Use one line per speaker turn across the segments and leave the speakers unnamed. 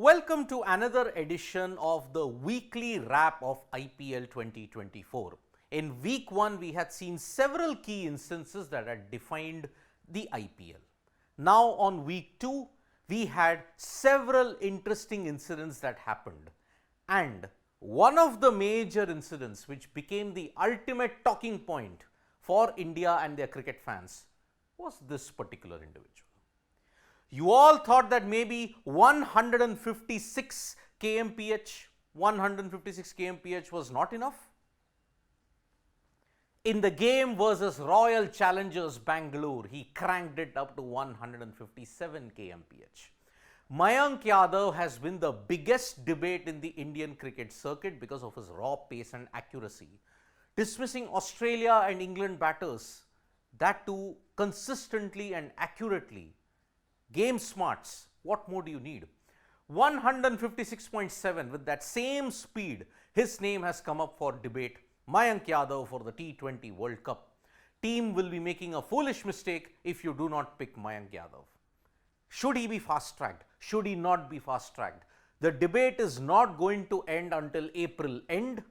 Welcome to another edition of the weekly wrap of IPL 2024. In week 1, we had seen several key instances that had defined the IPL. Now on week 2, we had several interesting incidents that happened. And one of the major incidents which became the ultimate talking point for India and their cricket fans was this particular individual. You all thought that maybe 156 kmph was not enough. In the game versus Royal Challengers Bangalore, he cranked it up to 157 kmph. Mayank Yadav has been the biggest debate in the Indian cricket circuit because of his raw pace and accuracy. Dismissing Australia and England batters, that too consistently and accurately. Game smarts, what more do you need? 156.7 with that same speed, his name has come up for debate. Mayank Yadav for the T20 World Cup. Team will be making a foolish mistake if you do not pick Mayank Yadav. Should he be fast-tracked? Should he not be fast-tracked? The debate is not going to end until April end,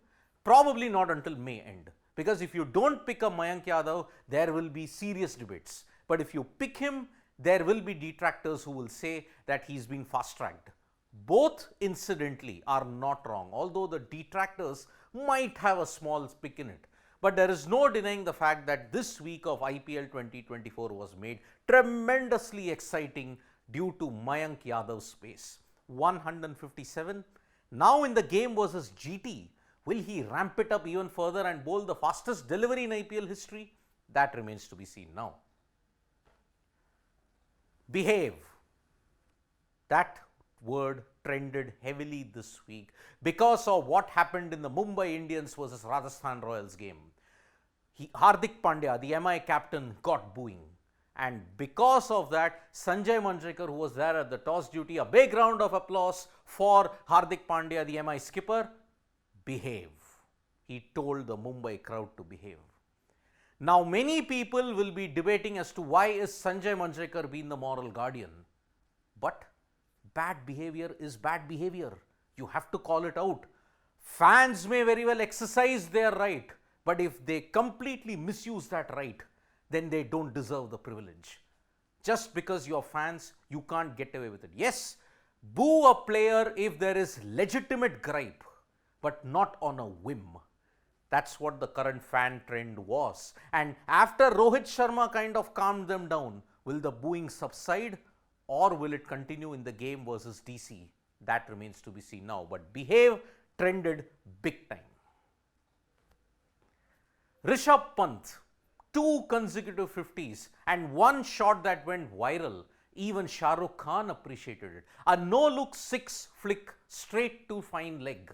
probably not until May end. Because if you don't pick a Mayank Yadav, there will be serious debates. But if you pick him, there will be detractors who will say that he's being fast-tracked. Both, incidentally, are not wrong, although the detractors might have a small pick in it. But there is no denying the fact that this week of IPL 2024 was made tremendously exciting due to Mayank Yadav's pace. 157. Now in the game versus GT, will he ramp it up even further and bowl the fastest delivery in IPL history? That remains to be seen now. Behave. That word trended heavily this week because of what happened in the Mumbai Indians versus Rajasthan Royals game. Hardik Pandya, the MI captain, got booing. And because of that, Sanjay Manjrekar, who was there at the toss duty, a big round of applause for Hardik Pandya, the MI skipper. Behave. He told the Mumbai crowd to behave. Now, many people will be debating as to why is Sanjay Manjrekar being the moral guardian. But bad behavior is bad behavior. You have to call it out. Fans may very well exercise their right, but if they completely misuse that right, then they don't deserve the privilege. Just because you're fans, you can't get away with it. Yes, boo a player if there is legitimate gripe, but not on a whim. That's what the current fan trend was. And after Rohit Sharma kind of calmed them down, will the booing subside or will it continue in the game versus DC? That remains to be seen now. But behave trended big time. Rishabh Pant, 2 consecutive 50s and one shot that went viral. Even Shah Rukh Khan appreciated it. A no-look 6 flick straight to fine leg.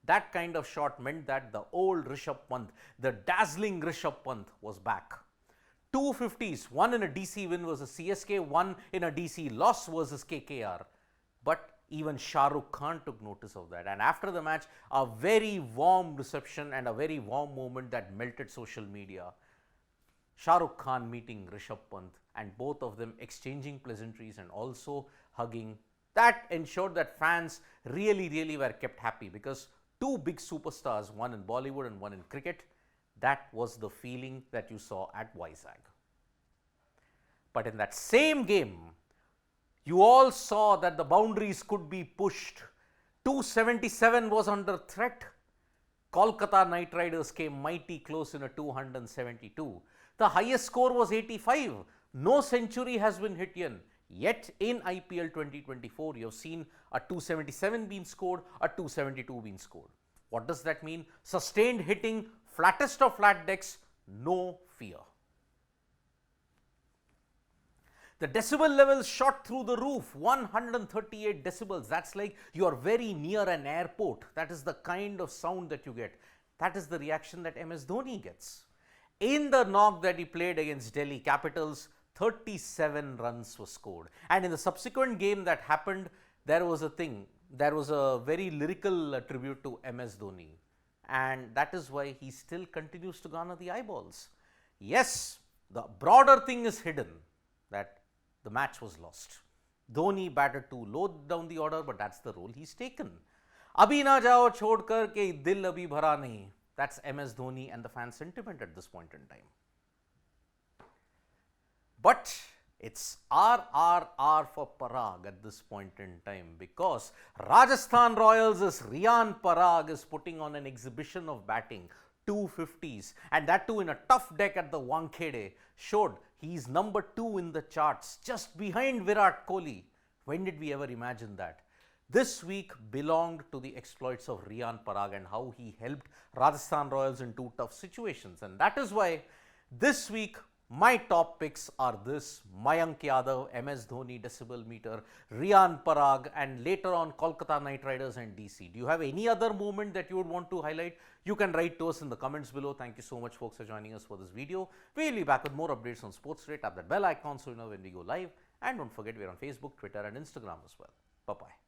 That kind of shot meant that the old Rishabh Pant, the dazzling Rishabh Pant was back. 2 50s, one in a DC win versus CSK, one in a DC loss versus KKR. But even Shah Rukh Khan took notice of that. And after the match, a very warm reception and a very warm moment that melted social media. Shah Rukh Khan meeting Rishabh Pant and both of them exchanging pleasantries and also hugging. That ensured that fans really were kept happy because 2 big superstars, one in Bollywood and one in cricket, that was the feeling that you saw at Vizag. But in that same game, you all saw that the boundaries could be pushed. 277 was under threat. Kolkata Knight Riders came mighty close in a 272. The highest score was 85. No century has been hit yet in IPL 2024, you have seen a 277 being scored, a 272 being scored. What does that mean? Sustained hitting, flattest of flat decks, no fear. The decibel levels shot through the roof, 138 decibels. That's like you are very near an airport. That is the kind of sound that you get. That is the reaction that MS Dhoni gets. In the knock that he played against Delhi Capitals, 37 runs were scored. And in the subsequent game that happened, there was a very lyrical tribute to MS Dhoni. And that is why he still continues to garner the eyeballs. Yes, the broader thing is hidden, that the match was lost. Dhoni batted too low down the order, but that's the role he's taken. Abhi na jao chhodkar ke dil abhi bhara nahi. That's MS Dhoni and the fan sentiment at this point in time. But it's RRR for Parag at this point in time, because Rajasthan Royals' Riyan Parag is putting on an exhibition of batting, 250s, and that too in a tough deck at the Wankhede, showed he's number 2 in the charts, just behind Virat Kohli. When did we ever imagine that? This week belonged to the exploits of Riyan Parag and how he helped Rajasthan Royals in 2 tough situations. And that is why this week my top picks are this: Mayank Yadav, MS Dhoni decibel meter, Riyan Parag, and later on Kolkata Knight Riders and DC. Do you have any other moment that you would want to highlight? You can write to us in the comments below. Thank you so much, folks, for joining us for this video. We'll be back with more updates on Sports Today. Tap that bell icon so you know when we go live. And don't forget, we're on Facebook, Twitter, and Instagram as well. Bye-bye.